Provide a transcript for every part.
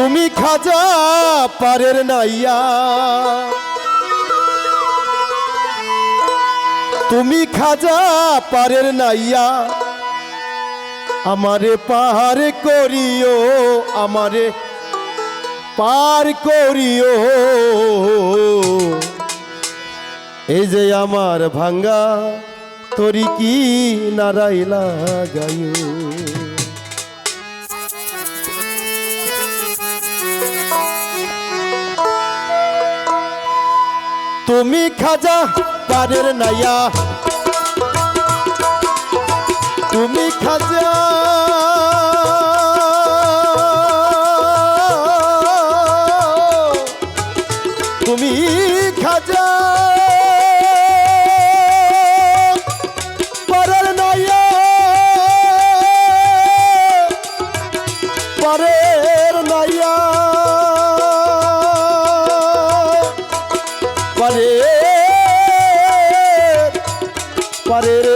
তুমি খাজা পারের নাইয়া, তুমি খাজা পারের নাইয়া, আমারে পার করিও, আমারে পার করিও। এই যে আমার ভাঙ্গা তরি কি নারাইলা গায়ো। তুমি খাজা পারের নাইয়া, তুমি খাজা তুমি খাজা পারের নাইয়া, পারের নাইয়া, পারের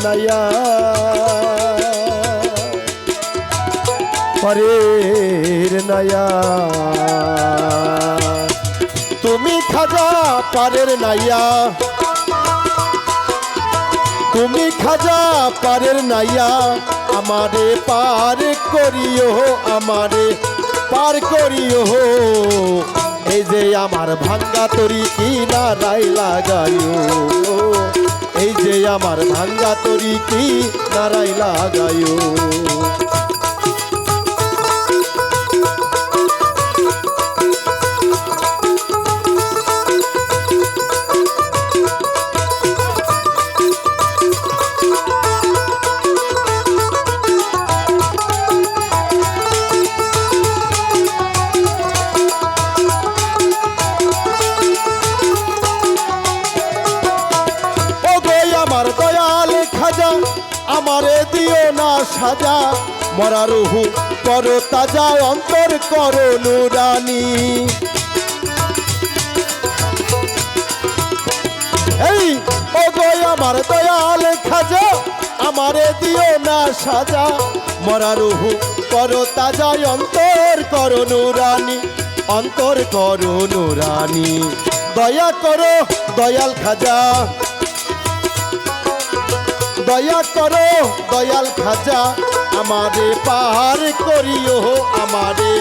নাইয়া, পারের নাইয়া। তুমি খাজা পারের নাইয়া, তুমি খাজা পারের নাইয়া, আমারে পার করিও, আমারে পার করিও। এই যে আমার ভাঙ্গা তরি কি নারাইলা গায়ো, এই যে আমার ভাঙ্গা তরি কি নারাইলা গায়ো। দয়াল খাজা আমারে দিও না সাজা, মরা রুহু করো তাজা, অন্তর করো নুরানি। এই ও গো আমার দয়াল খাজা আমারে দিও না সাজা, মরা রুহু করো তাজা, অন্তর করো নুরানি, অন্তর করো নুরানি। দয়া করো দয়াল খাজা, দয়া করো দয়াল খাজা, আমারে পার করিও, আমারে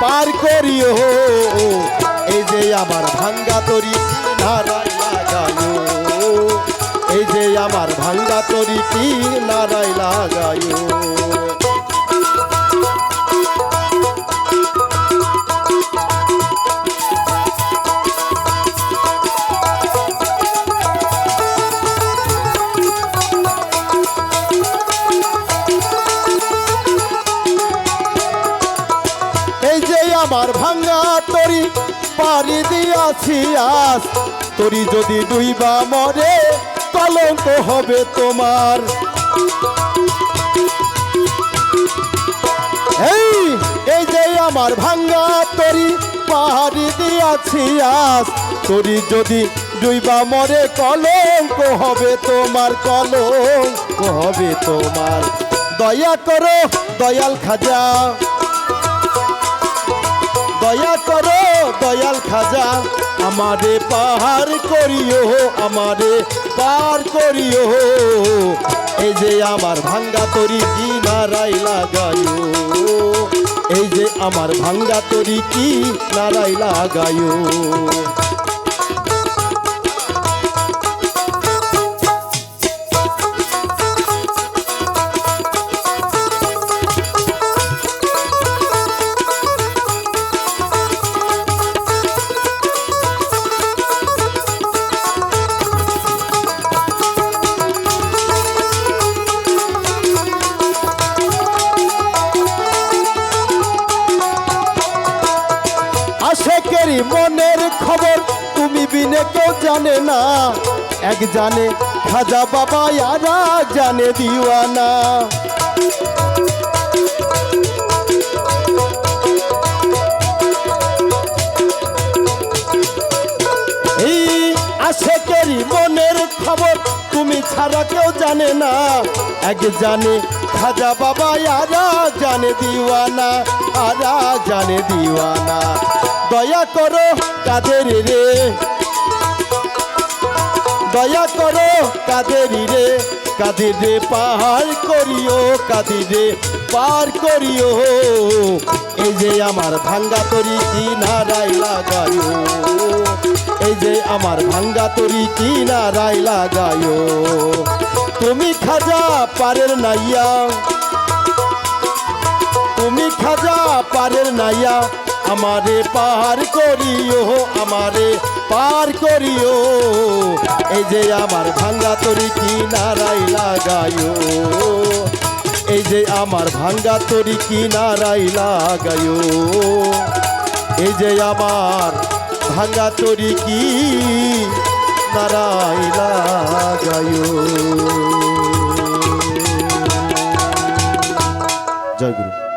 পার করিও। এই যে আমার ভাঙ্গা তরি নারাইলা গায়ো, এই যে আমার ভাঙ্গা তরি কি নারাইলা গায়ো। আমার ভাঙ্গা তরি পারি দিয়াছি আস, তরি যদি ডুইবা মরে কলঙ্ক হবে তোমার। এই যে আমার ভাঙ্গা তরি পারি দিয়াছি আস, তরি যদি ডুইবা মরে কলঙ্ক হবে তোমার, কলঙ্ক হবে তোমার। দয়া করো দয়াল খাজা, দয়া করো দয়াল খাজা, আমারে পার করিও, আমারে পার করিও। এই যে আমার ভাঙ্গা তরি কি নারাইলা গায়ো, এই যে আমার ভাঙ্গা তরি কি নারাইলা গায়ো। আশেকেরই মনের খবর তুমি বিনে কেউ জানে না, এক জানে খাজা বাবা আর এক জানে দিওয়ানা। এই আশেকেরই মনের খবর তুমি ছাড়া কেউ জানে না, এক জানে খাজা বাবা আর এক জানে দিওয়ানা, আর এক জানে দিওয়ানা। দয়া করো কাদের রে, দয়া করো কাদের রে, কাদের রে পার করিও, কাদের রে পার করিও। এই যে আমার ভাঙ্গা তরি কিনারায় লাগায়ো, এই যে আমার ভাঙ্গা তরি কিনারায় লাগায়ো। তুমি খাজা পারের নাইয়া, তুমি খাজা পারের নাইয়া, আমারে পার করিও, আমারে পার করিও। এই যে আমার ভাঙ্গা তরি কিনারায় লাগায়ো, এই যে আমার ভাঙ্গা তরি কিনারায় লাগায়ো, এই যে আমার ভাঙ্গা তরি কিনারায় লাগায়ো। জয় গুরু।